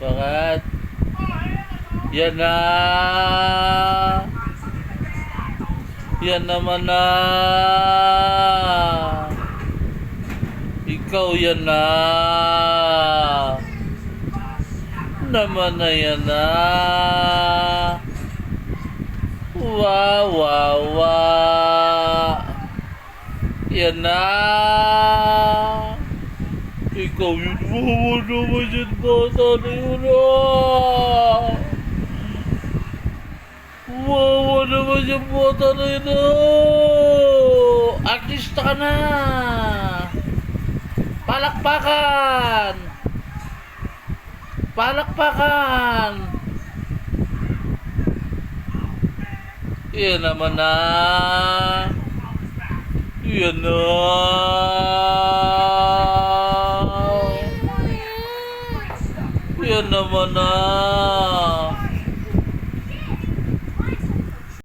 Bakit? Yan na. Yan naman na. Ikaw yan na. Naman na yan na. Wow, wow, wow. Yan na. Ikaw yun. Wow, naman yun. Bata na yun. Wow, naman yung bata na yun. Artista ka na. Palakpakan. Palakpakan. Yan naman na. Yan na. Yan naman na.